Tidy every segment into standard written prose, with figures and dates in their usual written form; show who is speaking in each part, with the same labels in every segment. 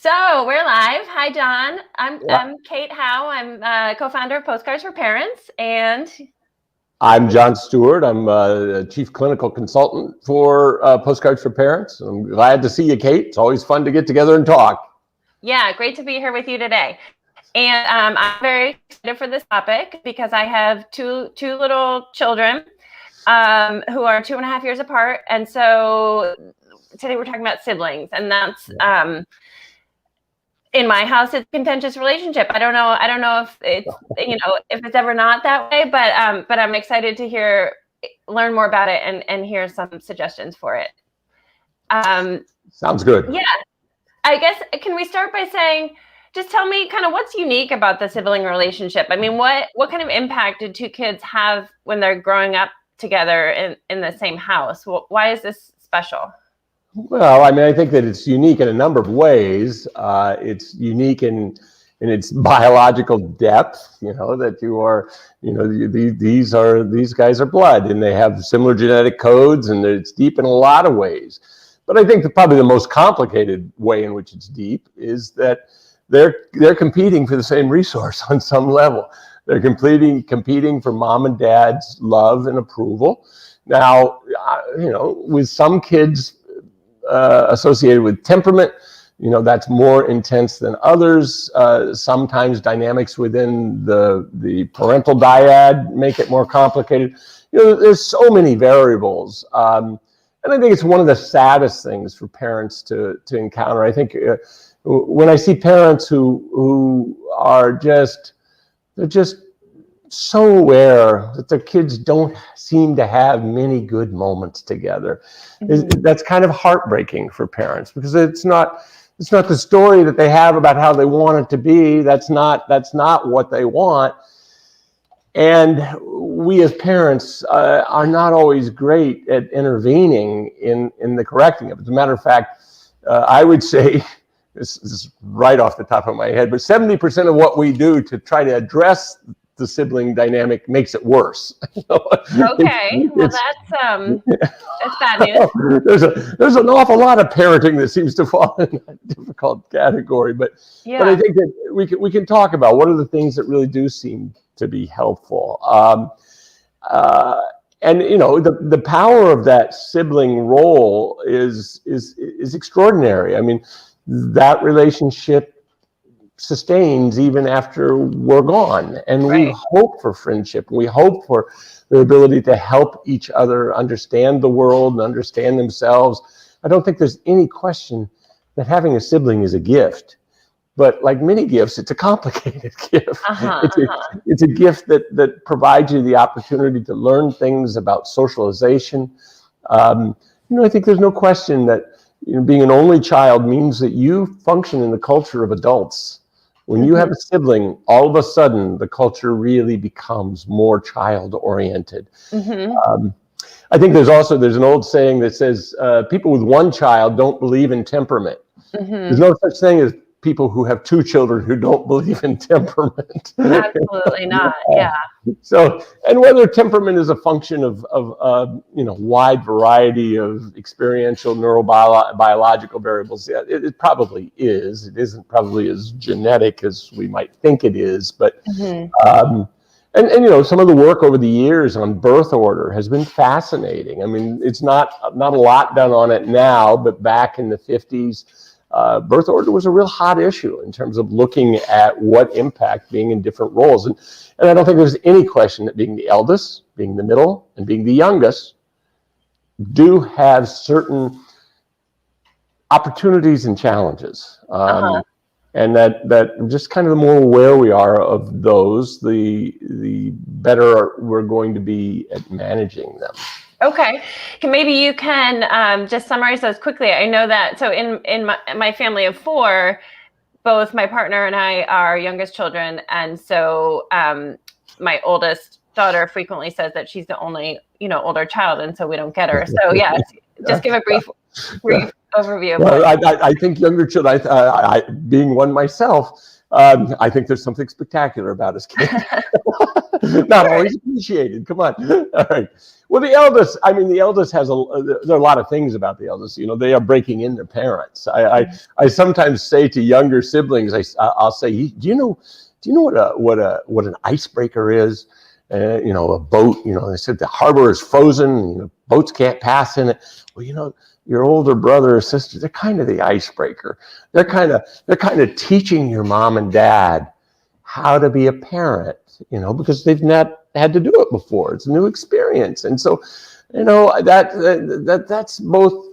Speaker 1: So we're live. Hi, John.
Speaker 2: Yeah.
Speaker 1: I'm Kate Howe. I'm co-founder of Postcards for Parents, and
Speaker 2: I'm John Stewart. I'm a chief clinical consultant for Postcards for Parents. I'm glad to see you, Kate. It's always fun to get together and talk.
Speaker 1: yeah, great to be here with you today. And I'm very excited for this topic because I have two little children who are 2.5 years apart, and so today we're talking about siblings, and that's in my house, it's a contentious relationship. I don't know if it's if it's ever not that way, but I'm excited to learn more about it and hear some suggestions for it.
Speaker 2: Sounds good.
Speaker 1: Yeah, I guess, can we start by saying, just tell me kind of what's unique about the sibling relationship? I mean, what kind of impact did two kids have when they're growing up together in the same house? Why is this special?
Speaker 2: Well, I mean, I think that it's unique in a number of ways. It's unique in its biological depth. That you are, these guys are blood, and they have similar genetic codes, and it's deep in a lot of ways. But I think probably the most complicated way in which it's deep is that they're competing for the same resource on some level. They're competing for mom and dad's love and approval. Now, with some kids associated with temperament, that's more intense than others. Sometimes dynamics within the parental dyad make it more complicated. There's so many variables. And I think it's one of the saddest things for parents to encounter. I think when I see parents who are they're just so aware that their kids don't seem to have many good moments together. Mm-hmm. That's kind of heartbreaking for parents, because it's not the story that they have about how they want it to be. That's not what they want. And we as parents are not always great at intervening in the correcting of it. As a matter of fact, I would say, this is right off the top of my head, but 70% of what we do to try to address the sibling dynamic makes it worse.
Speaker 1: Okay, well that's bad news.
Speaker 2: There's an awful lot of parenting that seems to fall in that difficult category, but I think that we can talk about what are the things that really do seem to be helpful. And the power of that sibling role is extraordinary. I mean, that relationship sustains even after we're gone, and we hope for friendship. We hope for the ability to help each other understand the world and understand themselves. I don't think there's any question that having a sibling is a gift, but like many gifts, it's a complicated gift. It's a gift that provides you the opportunity to learn things about socialization. I think there's no question that being an only child means that you function in the culture of adults. When you have a sibling, all of a sudden, the culture really becomes more child-oriented. I think there's an old saying that says, people with one child don't believe in temperament. There's no such thing as people who have two children who don't believe in temperament.
Speaker 1: Absolutely not, yeah.
Speaker 2: So, and whether temperament is a function of wide variety of experiential neurobiological variables, it probably is. It isn't probably as genetic as we might think it is, but and some of the work over the years on birth order has been fascinating. I mean, it's not a lot done on it now, but back in the 50s, birth order was a real hot issue in terms of looking at what impact being in different roles. And I don't think there's any question that being the eldest, being the middle, and being the youngest do have certain opportunities and challenges. And that just kind of the more aware we are of those, the better we're going to be at managing them.
Speaker 1: Okay, maybe you can just summarize those quickly. I know that, so in my family of four, both my partner and I are youngest children, and so my oldest daughter frequently says that she's the only older child, and so we don't get her. So yeah, just give a brief overview.
Speaker 2: Well, I think younger children, I being one myself, I think there's something spectacular about us kids. Not always appreciated. Come on. All right. Well, the eldest, I mean, the eldest has there are a lot of things about the eldest. You know, they are breaking in their parents. I sometimes say to younger siblings, I'll say, do you know what an icebreaker is? You know, a boat, you know, they said the harbor is frozen, you know, boats can't pass in it. Well, you know, your older brother or sister, they're kind of the icebreaker. They're kind of teaching your mom and dad how to be a parent, you know, because they've not had to do it before. It's a new experience. And so, you know, that's both,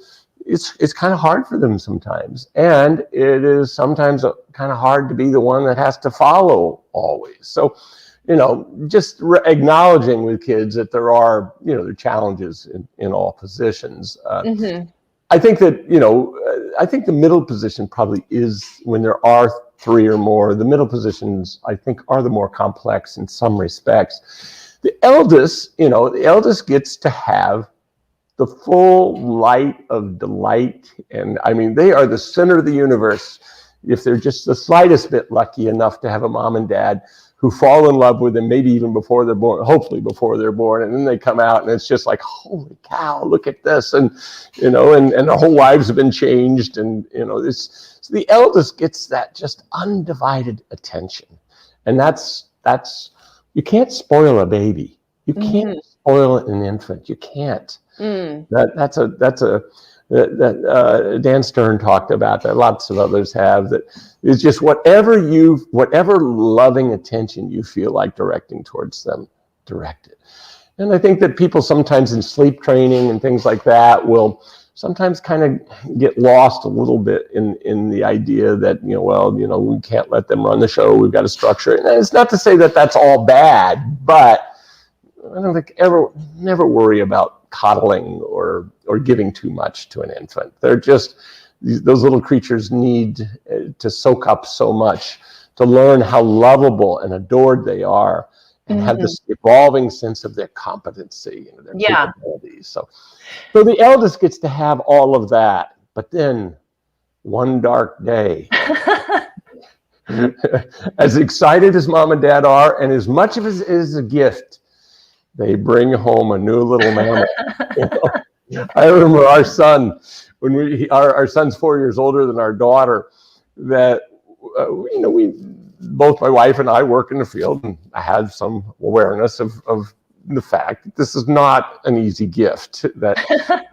Speaker 2: it's kind of hard for them sometimes. And it is sometimes kind of hard to be the one that has to follow always. So, you know, just acknowledging with kids that there are, you know, there are challenges in all positions. I think that, you know, I think the middle position probably is, when there are three or more, the middle positions, I think, are the more complex in some respects. The eldest, you know, the eldest gets to have the full light of delight. And I mean, they are the center of the universe if they're just the slightest bit lucky enough to have a mom and dad who fall in love with them, maybe even before they're born, hopefully before they're born. And then they come out and it's just like, holy cow, look at this. And, you know, and their whole lives have been changed. And, you know, this, so the eldest gets that just undivided attention. And that's, you can't spoil a baby. You can't spoil an infant. You can't. That Dan Stern talked about that. Lots of others have. That is just whatever loving attention you feel like directing towards them, direct it. And I think that people sometimes in sleep training and things like that will sometimes kind of get lost a little bit in the idea that, you know, well, you know, we can't let them run the show. We've got to structure it. And it's not to say that that's all bad, but I don't think never worry about coddling or giving too much to an infant. They're just, those little creatures need to soak up so much to learn how lovable and adored they are, and have this evolving sense of their competency and their capabilities. So the eldest gets to have all of that, but then one dark day, as excited as mom and dad are, and as much of it is a gift, they bring home a new little mammal. You know? I remember our son, when our son's 4 years older than our daughter, that, you know, both my wife and I work in the field, and I had some awareness of the fact that this is not an easy gift. That,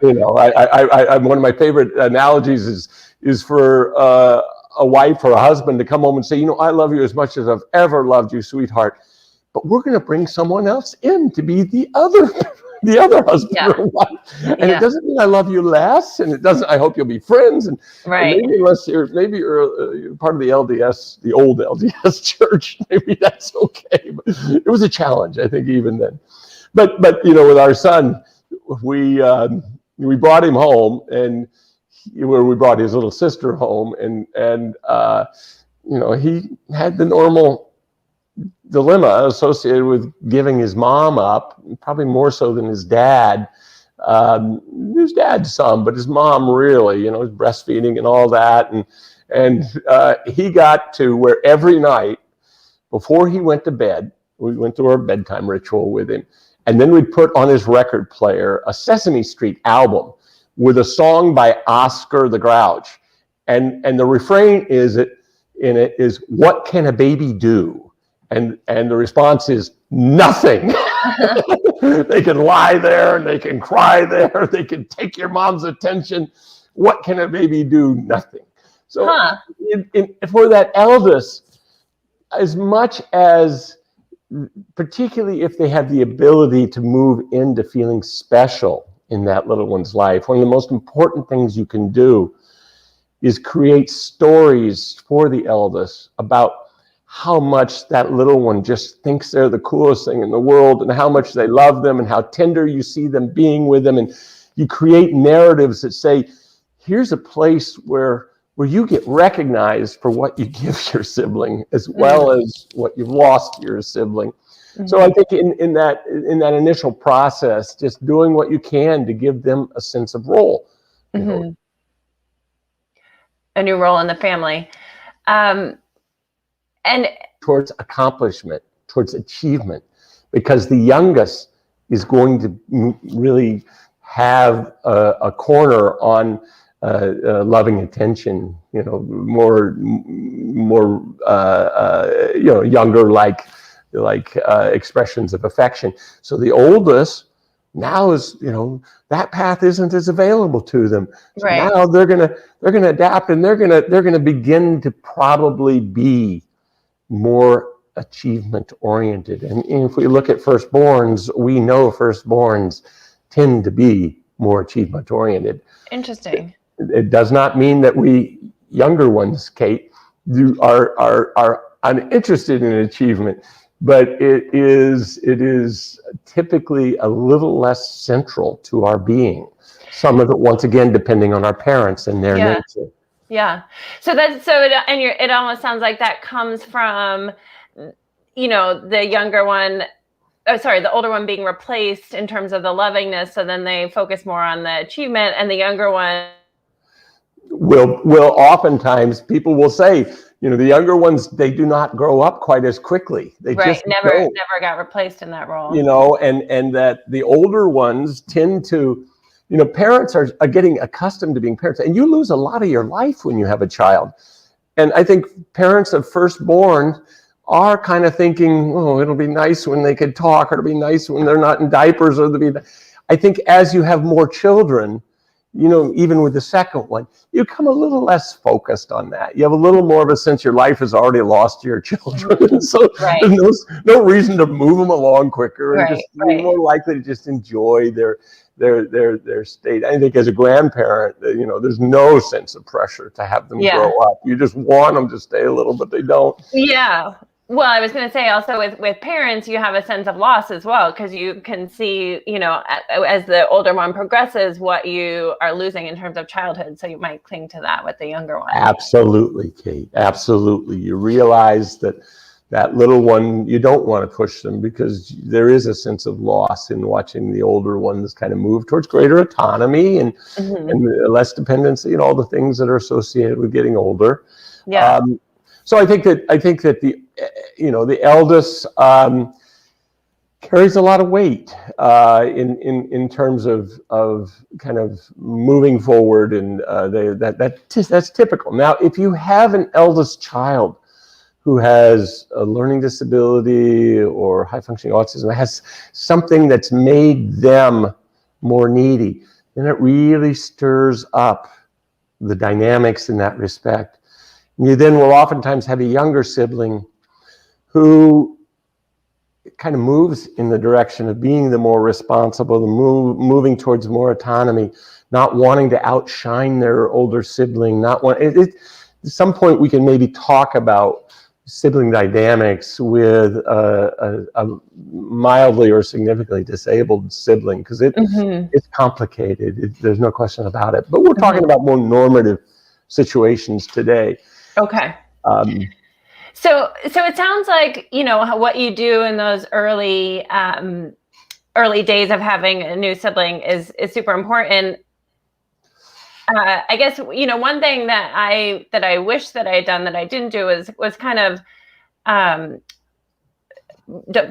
Speaker 2: you know, I one of my favorite analogies is for a wife or a husband to come home and say, you know, I love you as much as I've ever loved you, sweetheart, but we're going to bring someone else in to be the other husband or wife. And it doesn't mean I love you less, and it doesn't, I hope you'll be friends. And maybe unless you're part of the LDS, the old LDS church, maybe that's okay. But it was a challenge, I think, even then. But you know, with our son, we brought him home, and we brought his little sister home, and you know, he had the normal dilemma associated with giving his mom up, probably more so than his dad. His dad some, but his mom really, you know, his breastfeeding and all that. And he got to where every night before he went to bed, we went through our bedtime ritual with him, and then we'd put on his record player a Sesame Street album with a song by Oscar the Grouch. And the refrain in it is, what can a baby do? And the response is nothing. They can lie there and they can cry there. They can take your mom's attention. What can a baby do? Nothing. So for that eldest, as much as, particularly if they have the ability to move into feeling special in that little one's life, one of the most important things you can do is create stories for the eldest about how much that little one just thinks they're the coolest thing in the world, and how much they love them, and how tender you see them being with them. And you create narratives that say, here's a place where you get recognized for what you give your sibling, as well as what you've lost to your sibling. So I think in that initial process, just doing what you can to give them a sense of role. You know?
Speaker 1: A new role in the family. And
Speaker 2: towards accomplishment, towards achievement. because the youngest is going to really have a corner on loving attention, more younger like expressions of affection. So the oldest now is, that path isn't as available to them. So
Speaker 1: Right.
Speaker 2: now they're gonna adapt, and they're gonna begin to probably be more achievement oriented. And if we look at firstborns, we know firstborns tend to be more achievement oriented.
Speaker 1: Interesting.
Speaker 2: It does not mean that we younger ones, Kate, are uninterested in achievement, but it is typically a little less central to our being. Some of it, once again, depending on our parents and their nature.
Speaker 1: Yeah. So it almost sounds like that comes from, the younger one. Oh, sorry, the older one being replaced in terms of the lovingness. So then they focus more on the achievement, and the younger one
Speaker 2: will oftentimes, people will say, the younger ones, they do not grow up quite as quickly. They just
Speaker 1: never got replaced in that role.
Speaker 2: And that the older ones tend to, parents are getting accustomed to being parents, and you lose a lot of your life when you have a child. And I think parents of firstborn are kind of thinking, oh, it'll be nice when they could talk, or it'll be nice when they're not in diapers, I think as you have more children, even with the second one, you come a little less focused on that. You have a little more of a sense your life has already lost to your children. So there's no reason to move them along quicker, and you're more likely to just enjoy their state. I think as a grandparent, there's no sense of pressure to have them grow up. You just want them to stay a little, but they don't.
Speaker 1: Yeah. Well, I was going to say also with parents, you have a sense of loss as well, because you can see, as the older one progresses, what you are losing in terms of childhood. So you might cling to that with the younger one. Absolutely,
Speaker 2: Kate. Absolutely. You realize that little one, you don't want to push them, because there is a sense of loss in watching the older ones kind of move towards greater autonomy and less dependency and all the things that are associated with getting older.
Speaker 1: Yeah.
Speaker 2: So I think that the eldest carries a lot of weight in terms of kind of moving forward, and that's typical. Now, if you have an eldest child who has a learning disability or high functioning autism, has something that's made them more needy, then it really stirs up the dynamics in that respect. You then will oftentimes have a younger sibling who kind of moves in the direction of being the more responsible, moving towards more autonomy, not wanting to outshine their older sibling. At some point, we can maybe talk about sibling dynamics with a mildly or significantly disabled sibling, because it's complicated. There's no question about it. But we're talking about more normative situations today.
Speaker 1: Okay. So it sounds like, what you do in those early days of having a new sibling is super important. I guess, one thing that I wish that I had done that I didn't do was kind of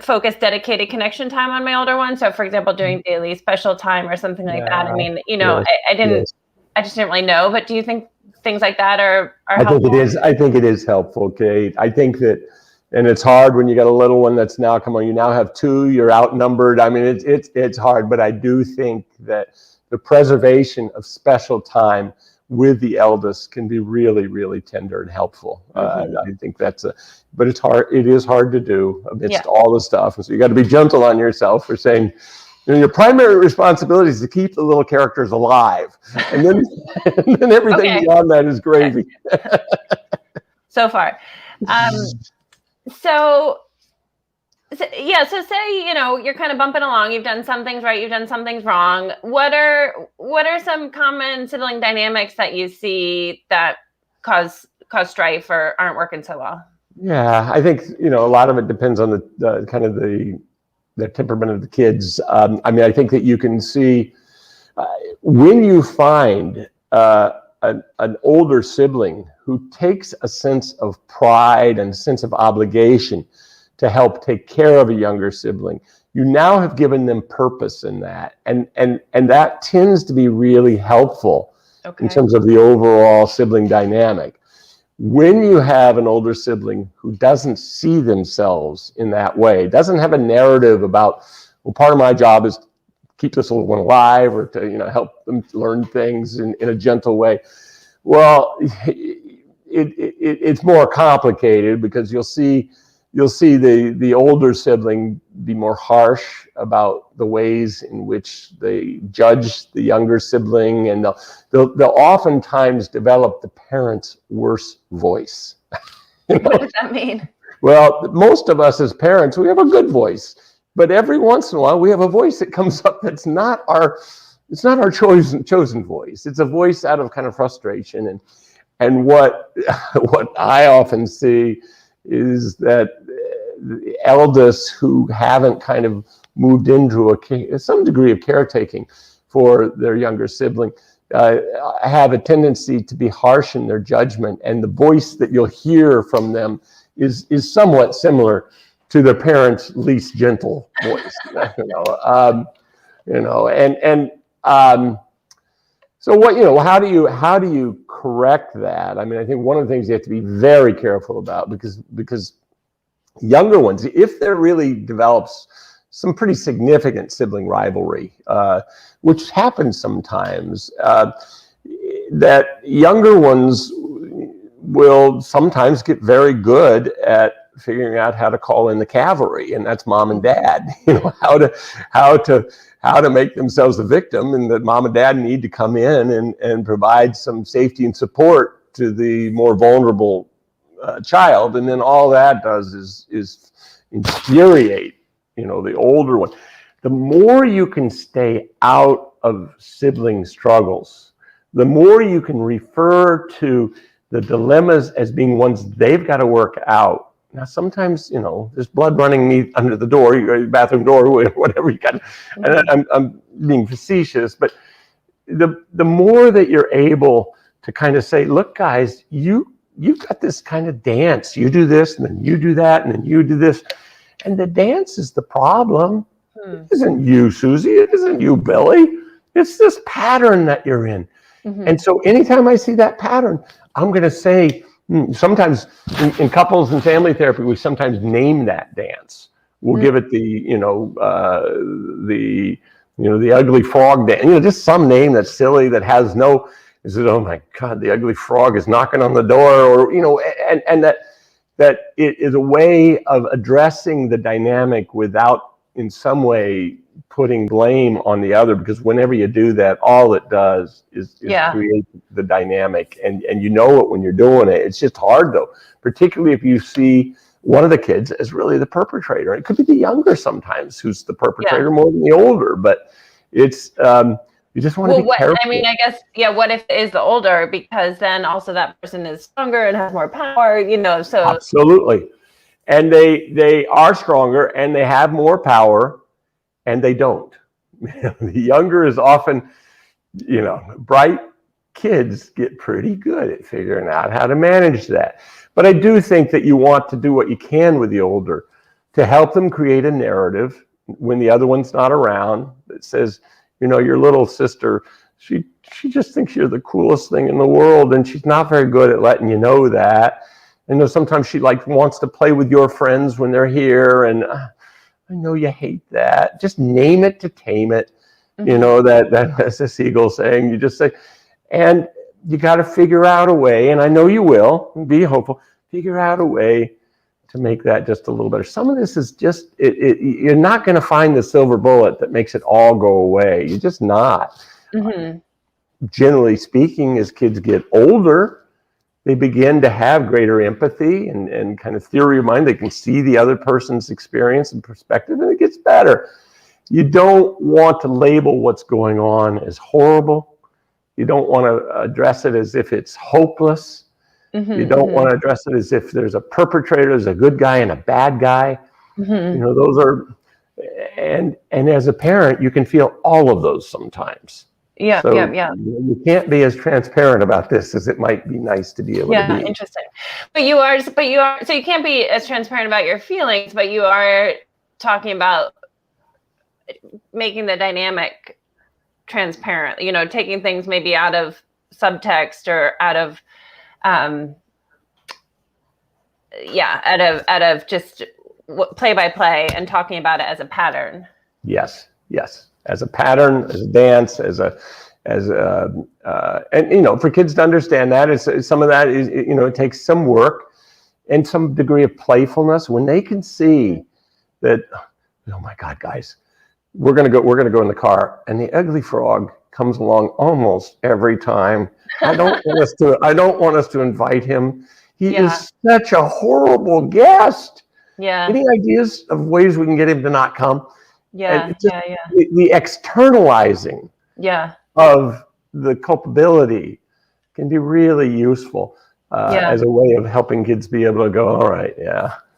Speaker 1: focus dedicated connection time on my older one. So for example, doing daily special time or something like that. I mean, I just didn't really know, but do you think things like that are helpful?
Speaker 2: I think it is helpful, Kate. I think that, and it's hard when you got a little one that's now, you now have two, you're outnumbered. I mean, it's hard, but I do think that the preservation of special time with the eldest can be really, really tender and helpful. I think but it's hard. It is hard to do amidst all the stuff. And so you got to be gentle on yourself for saying, your primary responsibility is to keep the little characters alive, and then everything beyond that is gravy.
Speaker 1: So far. So say, you're kind of bumping along, you've done some things right, you've done some things wrong. What are some common sibling dynamics that you see that cause strife or aren't working so well?
Speaker 2: Yeah, I think, a lot of it depends on the kind of the temperament of the kids. I mean, I think that you can see when you find an older sibling who takes a sense of pride and a sense of obligation to help take care of a younger sibling, you now have given them purpose in that. And that tends to be really helpful in terms of the overall sibling dynamic. When you have an older sibling who doesn't see themselves in that way, doesn't have a narrative about, well, part of my job is to keep this little one alive, or to, you know, help them learn things in a gentle way. Well, it's more complicated, because you'll see the older sibling be more harsh about the ways in which they judge the younger sibling, and they'll oftentimes develop the parent's worst voice. You know?
Speaker 1: What does that mean?
Speaker 2: Well, most of us as parents, we have a good voice, but every once in a while we have a voice that comes up that's not our chosen voice. It's a voice out of kind of frustration, and what I often see is that the eldest who haven't kind of moved into some degree of caretaking for their younger sibling have a tendency to be harsh in their judgment, and the voice that you'll hear from them is somewhat similar to their parents' least gentle voice. So how do you correct that? I mean, I think one of the things you have to be very careful about, because younger ones, if there really develops some pretty significant sibling rivalry, which happens sometimes, that younger ones will sometimes get very good at figuring out how to call in the cavalry, and that's mom and dad. How to make themselves the victim, and that mom and dad need to come in and provide some safety and support to the more vulnerable child. And then all that does is infuriate, the older one. The more you can stay out of sibling struggles, the more you can refer to the dilemmas as being ones they've got to work out. Now, sometimes, there's blood running under the door, your bathroom door, whatever you got. And I'm being facetious, but the more that you're able to kind of say, look, guys, you've got this kind of dance. You do this, and then you do that, and then you do this. And the dance is the problem. It isn't you, Susie. It isn't you, Billy. It's this pattern that you're in. Mm-hmm. And so anytime I see that pattern, I'm going to say, sometimes in couples and family therapy, we sometimes name that dance. We'll give it the ugly frog dance, just some name that's silly, that has no, is it, oh my God, the ugly frog is knocking on the door, or, and that it is a way of addressing the dynamic without in some way putting blame on the other, because whenever you do that, all it does is create the dynamic, and you know it when you're doing it. It's just hard, though, particularly if you see one of the kids as really the perpetrator. It could be the younger sometimes who's the perpetrator more than the older, but it's you just want to be careful.
Speaker 1: I mean, I guess, what if it is the older, because then also that person is stronger and has more power, so.
Speaker 2: Absolutely. And they are stronger and they have more power, and they don't. The younger is often, bright kids get pretty good at figuring out how to manage that. But I do think that you want to do what you can with the older to help them create a narrative when the other one's not around that says, your little sister, she just thinks you're the coolest thing in the world, and she's not very good at letting you know that. And sometimes she wants to play with your friends when they're here, and I know you hate that. Just name it to tame it. Mm-hmm. That's a seagull saying. You just say, and you got to figure out a way, and I know you will, be hopeful, figure out a way to make that just a little better. Some of this is just, you're not going to find the silver bullet that makes it all go away. You're just not. Mm-hmm. Generally speaking, as kids get older, they begin to have greater empathy and kind of theory of mind. They can see the other person's experience and perspective, and it gets better. You don't want to label what's going on as horrible. You don't want to address it as if it's hopeless. Mm-hmm, you don't want to address it as if there's a perpetrator, there's a good guy and a bad guy. Mm-hmm. Those are, and as a parent, you can feel all of those sometimes.
Speaker 1: Yeah,
Speaker 2: So
Speaker 1: yeah.
Speaker 2: you can't be as transparent about this as it might be nice to be able to be.
Speaker 1: Interesting. But you are, so you can't be as transparent about your feelings, but you are talking about making the dynamic transparent, taking things maybe out of subtext or out of, out of just play by play and talking about it as a pattern.
Speaker 2: Yes. As a pattern, as a dance, and for kids to understand that, some of that is, it takes some work and some degree of playfulness when they can see that, oh my God, guys, we're gonna go in the car, and the ugly frog comes along almost every time. I don't want us to invite him. He is such a horrible guest.
Speaker 1: Yeah.
Speaker 2: Any ideas of ways we can get him to not come?
Speaker 1: Yeah.
Speaker 2: The externalizing of the culpability can be really usful as a way of helping kids be able to go, all right,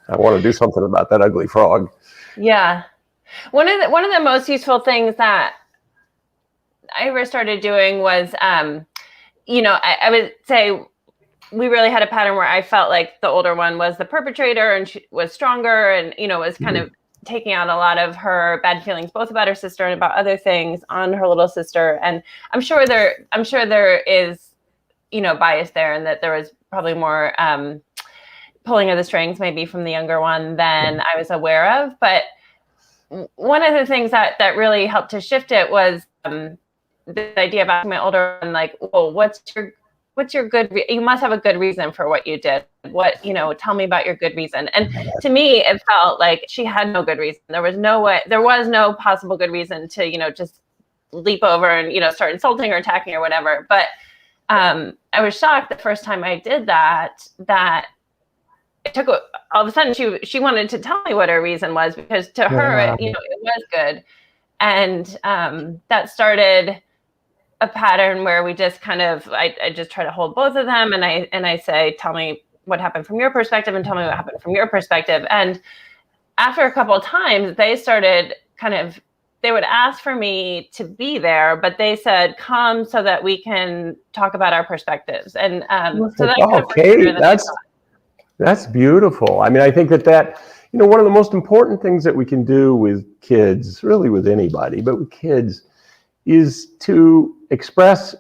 Speaker 2: I want to do something about that ugly frog.
Speaker 1: Yeah. One of the most useful things that I ever started doing was, I would say we really had a pattern where I felt like the older one was the perpetrator and she was stronger and, was kind of taking out a lot of her bad feelings, both about her sister and about other things on her little sister. And I'm sure there is, bias there, and that there was probably more pulling of the strings maybe from the younger one than I was aware of. But one of the things that really helped to shift it was the idea of asking my older one, like, well, what's your good you must have a good reason for what you did. Tell me about your good reason. And to me, it felt like she had no good reason. There was no possible good reason to, just leap over and, start insulting or attacking or whatever. But I was shocked the first time I did that it took all of a sudden she wanted to tell me what her reason was, because to her, it was good. And that started a pattern where we just kind of, I just try to hold both of them, and I say, tell me what happened from your perspective and tell me what happened from your perspective. And after a couple of times, they started they would ask for me to be there, but they said, come so that we can talk about our perspectives. And so that
Speaker 2: that's beautiful. I mean, I think that one of the most important things that we can do with kids, really with anybody, but with kids, is to express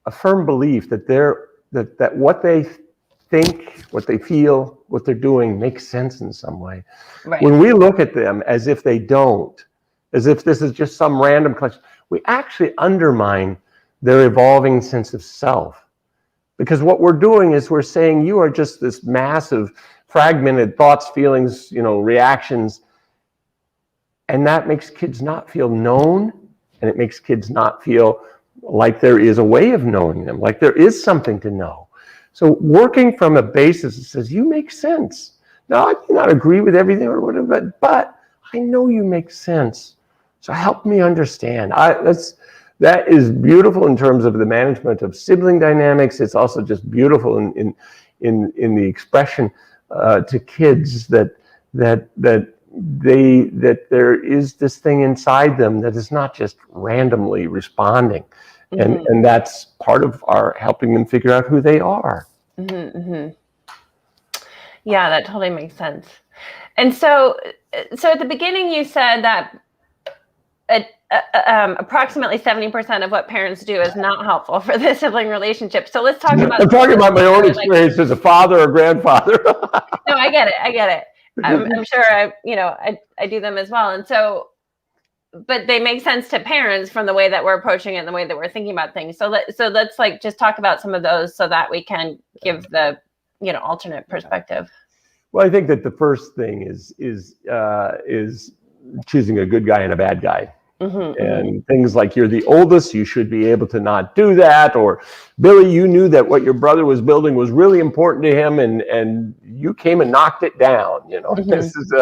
Speaker 2: a firm belief that that what they think, what they feel, what they're doing makes sense in some way.
Speaker 1: Right.
Speaker 2: When we look at them as if they don't, as if this is just some random question, we actually undermine their evolving sense of self. Because what we're doing is we're saying you are just this massive, fragmented thoughts, feelings, reactions, and that makes kids not feel known, and it makes kids not feel like there is a way of knowing them, like there is something to know. So working from a basis that says, you make sense. Now, I may not agree with everything or whatever, but I know you make sense. So help me understand. That is beautiful in terms of the management of sibling dynamics. It's also just beautiful in the expression to kids that there is this thing inside them that is not just randomly responding. Mm-hmm. And that's part of our helping them figure out who they are.
Speaker 1: Mm-hmm, mm-hmm. Yeah, that totally makes sense. And so at the beginning you said that approximately 70% of what parents do is not helpful for the sibling relationship. So let's talk about.
Speaker 2: I'm talking about my own experience as a father or grandfather.
Speaker 1: No, I get it. I'm sure I do them as well. And so, but they make sense to parents from the way that we're approaching it and the way that we're thinking about things. So let's just talk about some of those so that we can give the alternate perspective.
Speaker 2: Well, I think that the first thing is choosing a good guy and a bad guy. Mm-hmm, and mm-hmm. Things like, you're the oldest, you should be able to not do that, or Billy, you knew that what your brother was building was really important to him, and you came and knocked it down. Mm-hmm. This is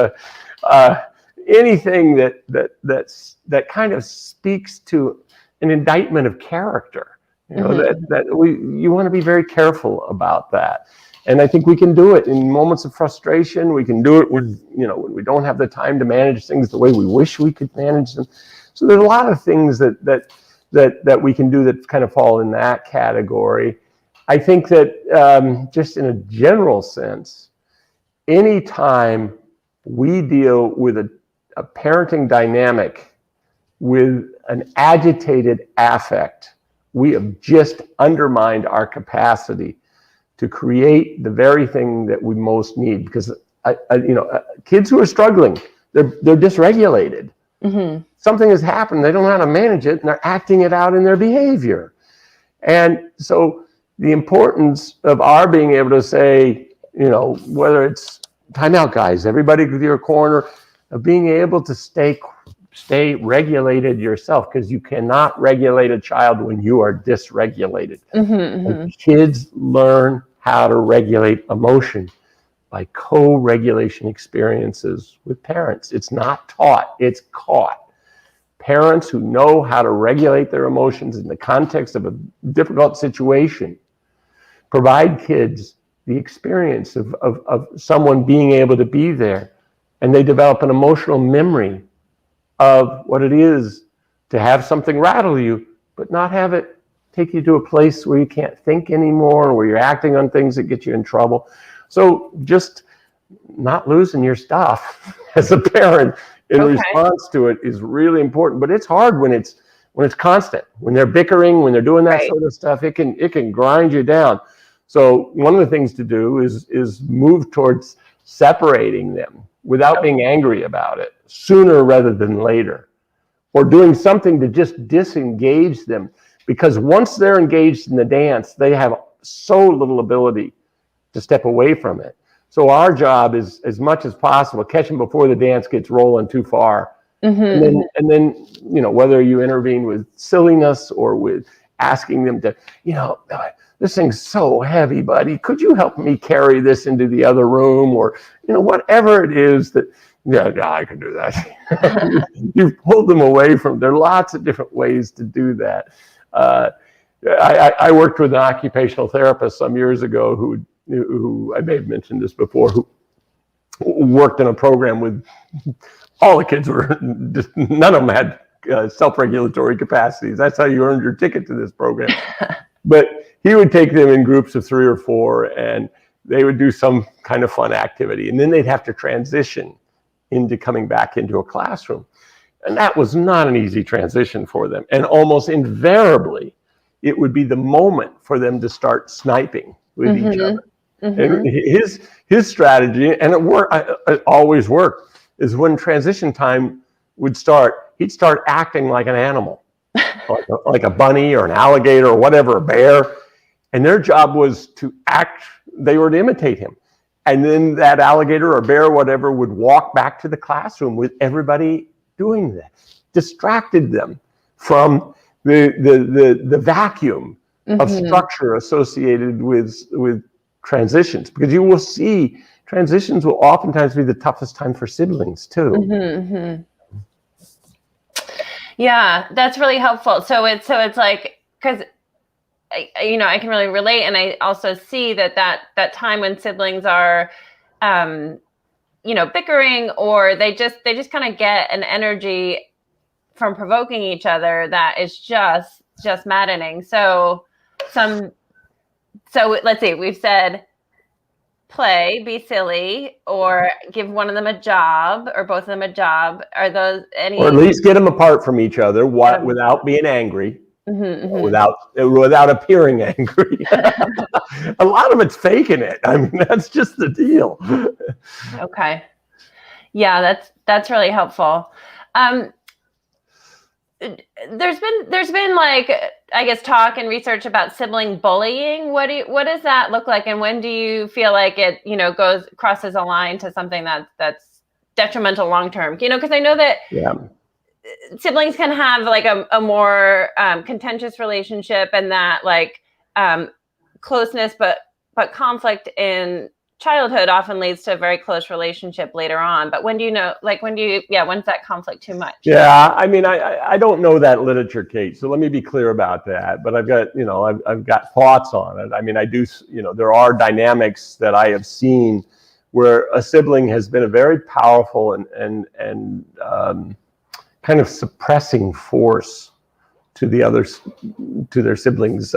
Speaker 2: anything that kind of speaks to an indictment of character. Mm-hmm. You want to be very careful about that. And I think we can do it in moments of frustration. We can do it when we don't have the time to manage things the way we wish we could manage them. So there's a lot of things that that we can do that kind of fall in that category. I think that just in a general sense, anytime we deal with a parenting dynamic with an agitated affect, we have just undermined our capacity to create the very thing that we most need. Because kids who are struggling, they're dysregulated. Mm-hmm. Something has happened, they don't know how to manage it, and they're acting it out in their behavior. And so the importance of our being able to say, whether it's time out, guys, everybody with your corner, of being able to stay regulated yourself, because you cannot regulate a child when you are dysregulated. Mm-hmm, mm-hmm. Kids learn how to regulate emotion by co-regulation experiences with parents. It's not taught, it's caught. Parents who know how to regulate their emotions in the context of a difficult situation provide kids the experience of someone being able to be there, and they develop an emotional memory of what it is to have something rattle you, but not have it take you to a place where you can't think anymore, where you're acting on things that get you in trouble. So just not losing your stuff as a parent in response to it is really important. But it's hard when it's constant, when they're bickering, when they're doing that sort of stuff. It can grind you down. So one of the things to do is move towards separating them without being angry about it, sooner rather than later, or doing something to just disengage them. Because once they're engaged in the dance, they have so little ability to step away from it. So our job is, as much as possible, catch them before the dance gets rolling too far. Mm-hmm. And then whether you intervene with silliness or with asking them to, this thing's so heavy, buddy, could you help me carry this into the other room? Or, whatever it is that, I can do that. You've pulled them away from, there are lots of different ways to do that. I worked with an occupational therapist some years ago who I may have mentioned this before, who worked in a program with all the kids were, none of them had self-regulatory capacities. That's how you earned your ticket to this program. But he would take them in groups of 3 or 4, and they would do some kind of fun activity. And then they'd have to transition into coming back into a classroom. And that was not an easy transition for them. And almost invariably, it would be the moment for them to start sniping with each other. Mm-hmm. And his strategy, and it always worked, is when transition time would start, he'd start acting like an animal, like a bunny or an alligator or whatever, a bear. And their job was to act, they were to imitate him. And then that alligator or bear or whatever would walk back to the classroom with everybody doing that. Distracted them from the vacuum of structure associated with transitions. Because you will see transitions will oftentimes be the toughest time for siblings too. Mm-hmm.
Speaker 1: Yeah, that's really helpful. So it's like, because I can really relate, and I also see that time when siblings are, bickering, or they just kind of get an energy from provoking each other that is just maddening. So let's see, we've said play, be silly, or give one of them a job, or both of them a job. Are those any?
Speaker 2: Or at least get them apart from each other without being angry. Mm-hmm. Without appearing angry. A lot of it's faking it. I mean, that's just the deal.
Speaker 1: Okay. Yeah, that's really helpful. There's been like, I guess, talk and research about sibling bullying. What does that look like, and when do you feel like it crosses a line to something that's detrimental long term? Because I know that siblings can have like a more contentious relationship, and that like closeness, but conflict in childhood often leads to a very close relationship later on. But when's that conflict too much?
Speaker 2: Yeah, I mean, I don't know that literature, Kate. So let me be clear about that. But I've got thoughts on it. I mean, I do. There are dynamics that I have seen where a sibling has been a very powerful and kind of suppressing force to the others, to their siblings'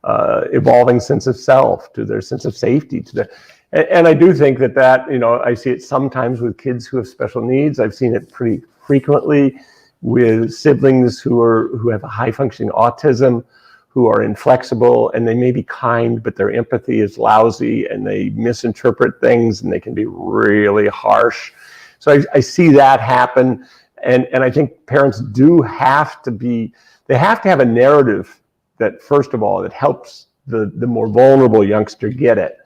Speaker 2: evolving sense of self, to their sense of safety, to their, and I do think that, you know, I see it sometimes with kids who have special needs. I've seen it pretty frequently with siblings who have a high functioning autism, who are inflexible, and they may be kind, but their empathy is lousy and they misinterpret things and they can be really harsh. So I see that happen. And I think parents do have to be, they have to have a narrative that, first of all, that helps the more vulnerable youngster get it.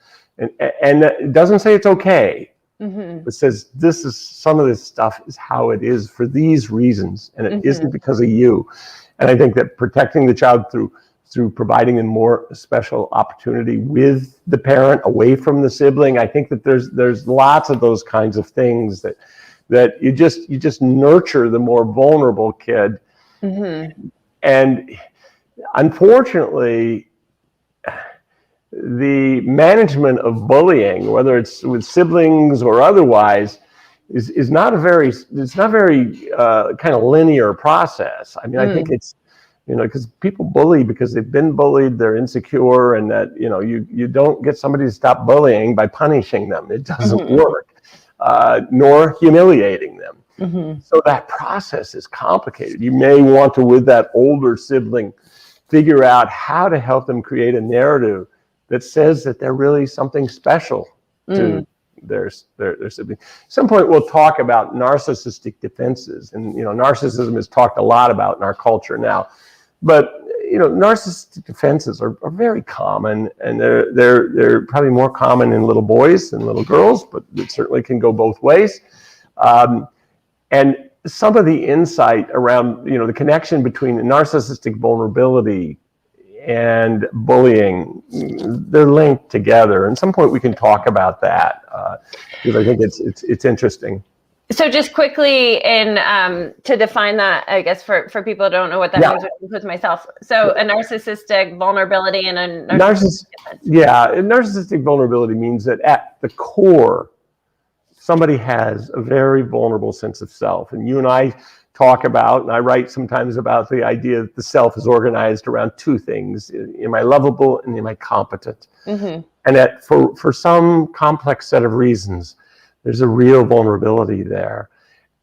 Speaker 2: And it doesn't say it's okay. Mm-hmm. It says this is, some of this stuff is how it is for these reasons, and it isn't because of you. And I think that protecting the child through providing them more special opportunity with the parent, away from the sibling, I think that there's lots of those kinds of things that you just nurture the more vulnerable kid. Mm-hmm. And unfortunately, the management of bullying, whether it's with siblings or otherwise, is not a very kind of linear process. I mean, I think it's, you know, because people bully because they've been bullied, they're insecure, and that, you know, you don't get somebody to stop bullying by punishing them. It doesn't work, nor humiliating them. Mm-hmm. So that process is complicated. You may want to, with that older sibling, figure out how to help them create a narrative that says that they're really something special to their sibling. At some point, we'll talk about narcissistic defenses, and you know, narcissism is talked a lot about in our culture now. But you know, narcissistic defenses are very common, and they're probably more common in little boys than little girls, but it certainly can go both ways. And some of the insight around, you know, the connection between narcissistic vulnerability and bullying, they're linked together. And at some point we can talk about that, because I think it's interesting.
Speaker 1: So just quickly, to define that, I guess for people who don't know what that means, which includes myself. So a narcissistic vulnerability and a narcissistic defense. Yeah,
Speaker 2: a narcissistic vulnerability means that at the core, somebody has a very vulnerable sense of self. And you and I talk about, and I write sometimes about, the idea that the self is organized around two things: am I lovable and am I competent? Mm-hmm. And that for some complex set of reasons, there's a real vulnerability there.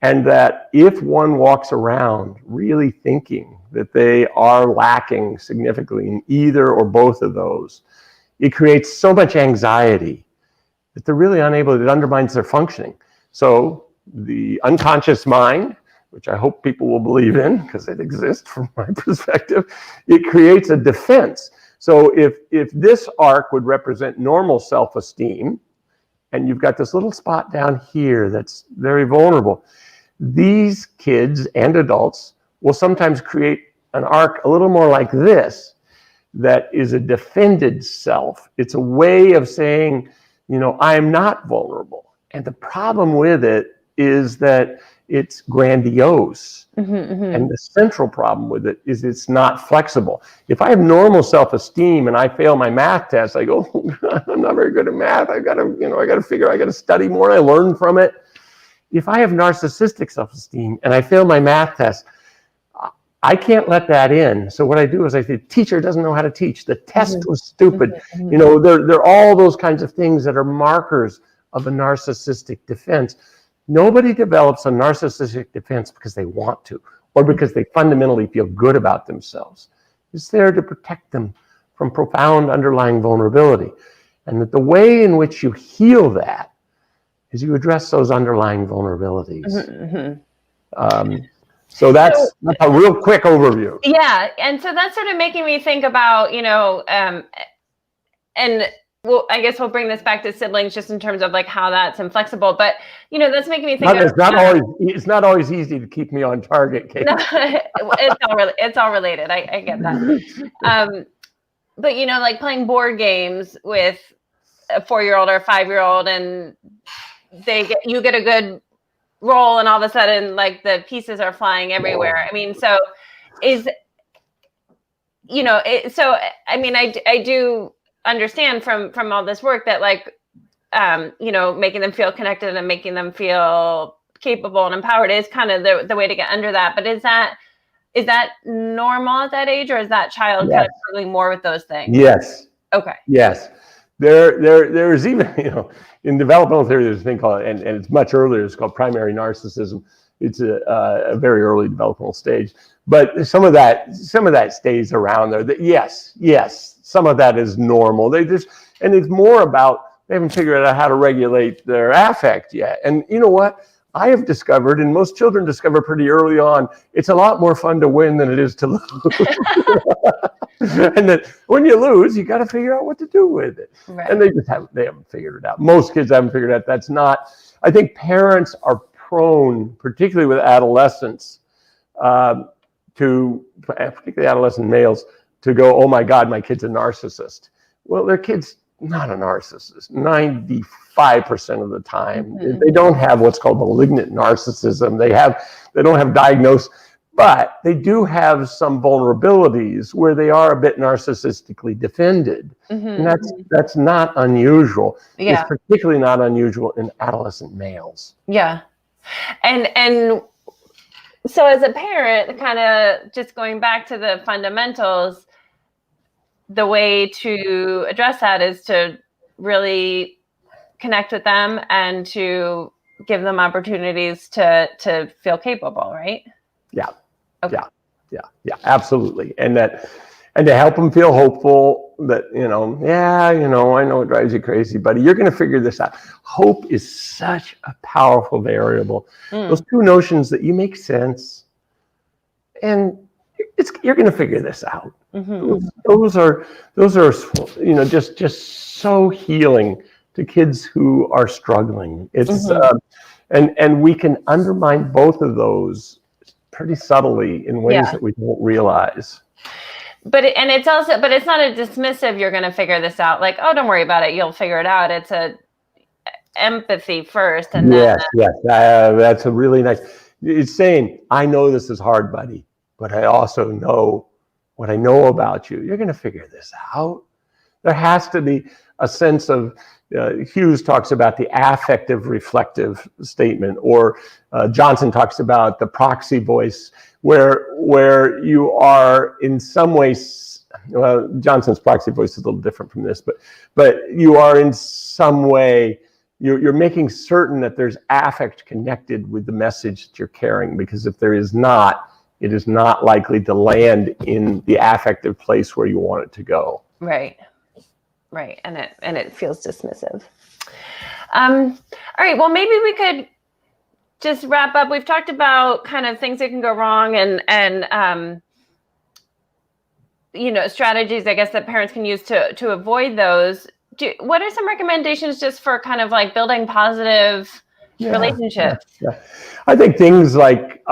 Speaker 2: And that if one walks around really thinking that they are lacking significantly in either or both of those, it creates so much anxiety that they're really unable, it undermines their functioning. So the unconscious mind, which I hope people will believe in because it exists from my perspective, it creates a defense. So if this arc would represent normal self-esteem, and you've got this little spot down here that's very vulnerable, these kids and adults will sometimes create an arc a little more like this, that is a defended self. It's a way of saying, you know, I am not vulnerable. And the problem with it is that it's grandiose. And the central problem with it is it's not flexible. If I have normal self-esteem and I fail my math test, I go, oh, I'm not very good at math. I got to study more. I learn from it. If I have narcissistic self-esteem and I fail my math test, I can't let that in. So what I do is I say, teacher doesn't know how to teach. The test was stupid. You know, they're all those kinds of things that are markers of a narcissistic defense. Nobody develops a narcissistic defense because they want to, or because they fundamentally feel good about themselves. It's there to protect them from profound underlying vulnerability. And that the way in which you heal that is you address those underlying vulnerabilities. So that's a real quick overview.
Speaker 1: Yeah, and so that's sort of making me think about, you know, and well, I guess we'll bring this back to siblings just in terms of like how that's inflexible. But, you know, that's making me think
Speaker 2: it's not always easy to keep me on target, Kate.
Speaker 1: No, it's all related. I get that. But, you know, like playing board games with a 4-year-old or a 5-year-old, and you get a good roll, and all of a sudden, like, the pieces are flying everywhere. I mean, so I do understand from all this work that, like, you know, making them feel connected and making them feel capable and empowered is kind of the way to get under that. But is is that normal at that age, or is that child kind of struggling more with those things?
Speaker 2: Yes.
Speaker 1: Okay.
Speaker 2: Yes. There's even, in developmental theory, there's a thing called, and it's much earlier, it's called primary narcissism. It's a very early developmental stage, but some of that stays around there. Yes, some of that is normal. And it's more about, they haven't figured out how to regulate their affect yet. And you know what? I have discovered, and most children discover pretty early on, it's a lot more fun to win than it is to lose. And that when you lose, you got to figure out what to do with it. Right. And they haven't figured it out. Most kids haven't figured it out. That's not, I think parents are prone, particularly with adolescents, particularly adolescent males, to go, oh my God, my kid's a narcissist. Well, their kid's not a narcissist 95% of the time. Mm-hmm. They don't have what's called malignant narcissism. They don't have diagnosed, but they do have some vulnerabilities where they are a bit narcissistically defended. Mm-hmm. And that's not unusual. Yeah. It's particularly not unusual in adolescent males.
Speaker 1: Yeah. And so as a parent, kind of just going back to the fundamentals, the way to address that is to really connect with them and to give them opportunities to feel capable, right?
Speaker 2: Yeah. Okay. Yeah, absolutely. And to help them feel hopeful that, I know it drives you crazy, buddy. You're going to figure this out. Hope is such a powerful variable. Those two notions that you make sense and you're going to figure this out. Mm-hmm. Those are just so healing to kids who are struggling. It's and we can undermine both of those pretty subtly in ways that we don't realize.
Speaker 1: But it's not a dismissive, you're going to figure this out. Like, oh, don't worry about it, you'll figure it out. It's a empathy first. And
Speaker 2: yes. That's a really nice, it's saying, I know this is hard, buddy, but I also know what I know about you. You're going to figure this out. There has to be a sense of, Hughes talks about the affective reflective statement, or Johnson talks about the proxy voice, where you are in some ways, well, Johnson's proxy voice is a little different from this, but you are in some way, you're making certain that there's affect connected with the message that you're carrying, because if there is not, it is not likely to land in the affective place where you want it to go.
Speaker 1: Right. And it feels dismissive. All right. Well, maybe we could just wrap up. We've talked about kind of things that can go wrong and strategies, I guess, that parents can use to avoid those. What are some recommendations just for kind of like building positive relationships? Yeah.
Speaker 2: I think things like,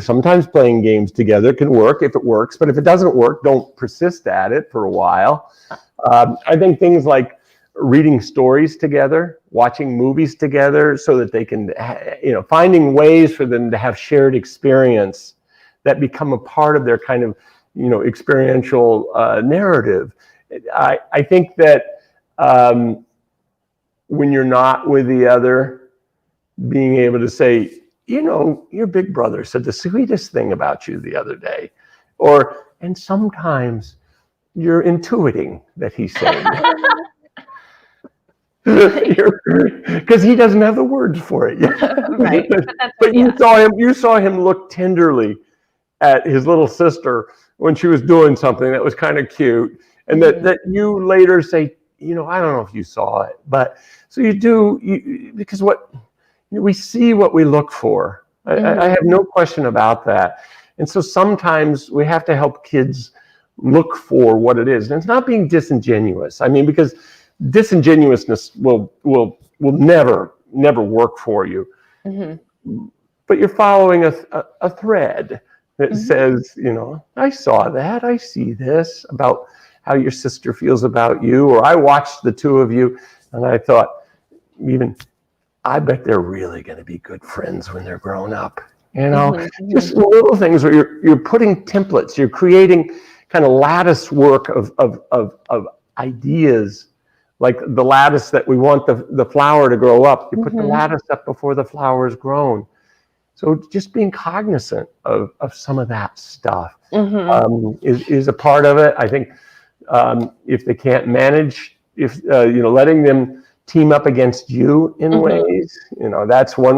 Speaker 2: sometimes playing games together can work if it works, but if it doesn't work, don't persist at it for a while. I think things like reading stories together, watching movies together, so that they can, finding ways for them to have shared experience that become a part of their kind of, experiential narrative. I think that when you're not with the other, being able to say, your big brother said the sweetest thing about you the other day, and sometimes you're intuiting that he's saying because he doesn't have the words for it yet.
Speaker 1: Right.
Speaker 2: But you saw him look tenderly at his little sister when she was doing something that was kind of cute, and that you later say, I don't know if you saw it, but so you do, because we see what we look for. I have no question about that. And so sometimes we have to help kids look for what it is. And it's not being disingenuous. I mean, because disingenuousness will never work for you. Mm-hmm. But you're following a thread that says, I saw that, I see this about how your sister feels about you, or I watched the two of you and I thought, I bet they're really going to be good friends when they're grown up. Just little things where you're putting templates, you're creating kind of lattice work of ideas, like the lattice that we want the flower to grow up. You put the lattice up before the flower is grown. So just being cognizant of some of that stuff
Speaker 1: Mm-hmm.
Speaker 2: is a part of it. I think if they can't manage, letting them team up against you in
Speaker 1: Mm-hmm.
Speaker 2: ways, that's one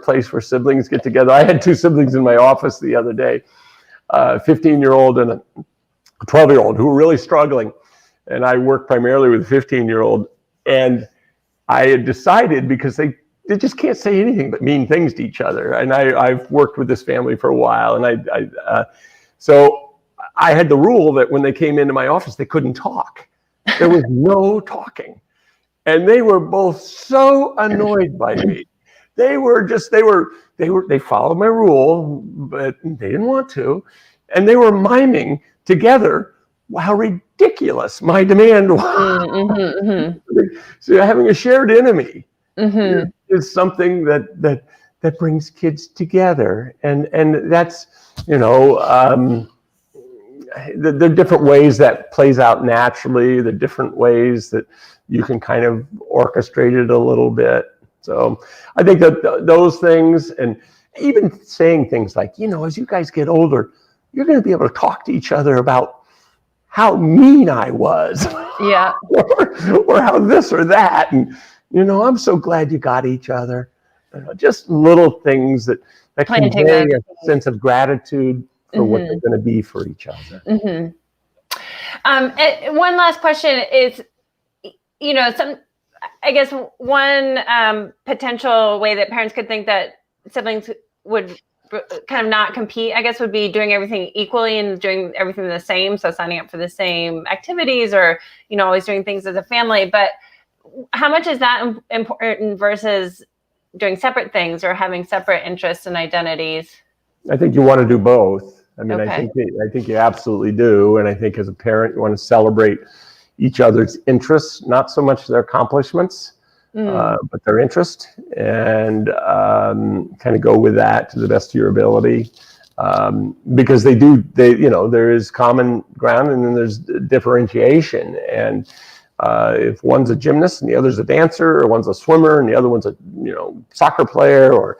Speaker 2: place where siblings get together. I had two siblings in my office the other day, a 15-year-old and a 12-year-old who were really struggling. And I work primarily with a 15-year-old. And I had decided, because they just can't say anything but mean things to each other. And I've worked with this family for a while. And so I had the rule that when they came into my office, they couldn't talk. There was no talking. And they were both so annoyed by me. They followed my rule, but they didn't want to. And they were miming together how ridiculous my demand was.
Speaker 1: Mm-hmm. Mm-hmm.
Speaker 2: So having a shared enemy
Speaker 1: Mm-hmm.
Speaker 2: is something that brings kids together. And that's, there are different ways that plays out naturally. There are different ways that you can kind of orchestrate it a little bit. So I think that those things, and even saying things like, as you guys get older, you're going to be able to talk to each other about how mean I was.
Speaker 1: Yeah.
Speaker 2: or how this or that. And, I'm so glad you got each other. Just little things that convey a sense of gratitude for what they're going to be for each other.
Speaker 1: Mm-hmm. And one last question is, I guess one potential way that parents could think that siblings would kind of not compete, I guess, would be doing everything equally and doing everything the same. So signing up for the same activities, or, always doing things as a family. But how much is that important versus doing separate things or having separate interests and identities?
Speaker 2: I think you want to do both. I mean,
Speaker 1: Okay.
Speaker 2: I think you absolutely do. And I think as a parent, you want to celebrate each other's interests, not so much their accomplishments, but their interest, and kind of go with that to the best of your ability. Because there is common ground, and then there's differentiation. And if one's a gymnast and the other's a dancer, or one's a swimmer and the other one's a soccer player, or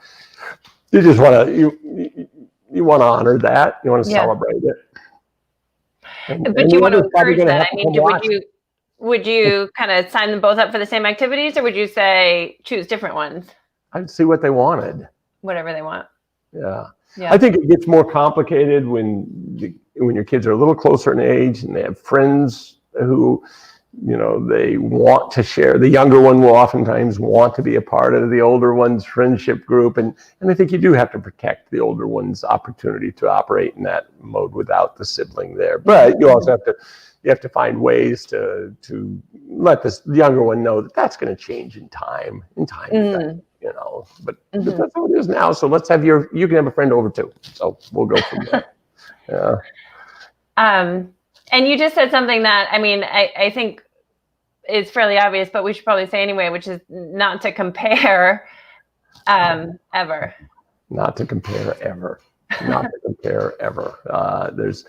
Speaker 2: you just want to you want to honor that, you want to celebrate it.
Speaker 1: But you want to encourage that. I mean, would you kind of sign them both up for the same activities, or would you say choose different ones?
Speaker 2: I'd see what they wanted.
Speaker 1: Whatever they want.
Speaker 2: Yeah. I think it gets more complicated when your kids are a little closer in age and they have friends who, they want to share. The younger one will oftentimes want to be a part of the older one's friendship group. And I think you do have to protect the older one's opportunity to operate in that mode without the sibling there. But you also have to find ways to let the younger one know that that's going to change in time. But that's how it is now. So let's have you can have a friend over too. So we'll go from there. Yeah.
Speaker 1: And you just said something that, I mean, I think is fairly obvious, but we should probably say anyway, which is not to compare ever. Not to compare ever.
Speaker 2: Not to compare ever. There's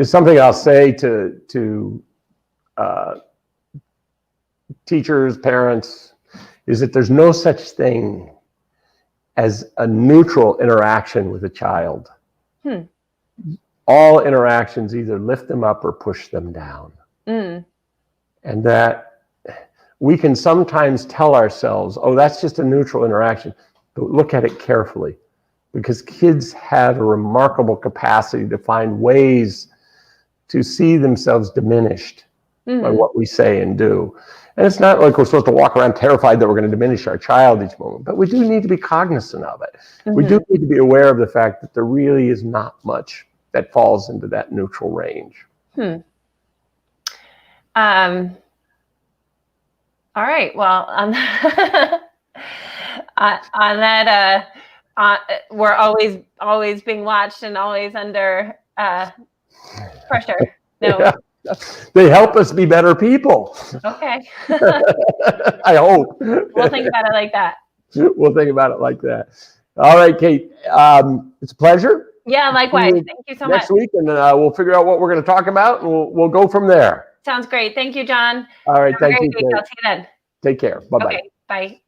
Speaker 2: something I'll say to teachers, parents, is that there's no such thing as a neutral interaction with a child. All interactions either lift them up or push them down. And that we can sometimes tell ourselves, oh, that's just a neutral interaction, but look at it carefully, because kids have a remarkable capacity to find ways to see themselves diminished by what we say and do. And it's not like we're supposed to walk around terrified that we're going to diminish our child each moment, but we do need to be cognizant of it. We do need to be aware of the fact that there really is not much that falls into that neutral range.
Speaker 1: All right. Well, on that, we're always being watched and always under pressure. No.
Speaker 2: Yeah. They help us be better people.
Speaker 1: Okay.
Speaker 2: I hope.
Speaker 1: We'll think about it like that.
Speaker 2: We'll think about it like that. All right, Kate. It's a pleasure.
Speaker 1: Yeah, likewise. Thank you so much.
Speaker 2: Next week, and we'll figure out what we're going to talk about, and we'll go from there.
Speaker 1: Sounds great. Thank you, John.
Speaker 2: All right. Thank you, Kate.
Speaker 1: I'll see you then.
Speaker 2: Take care. Bye-bye.
Speaker 1: Okay. Bye.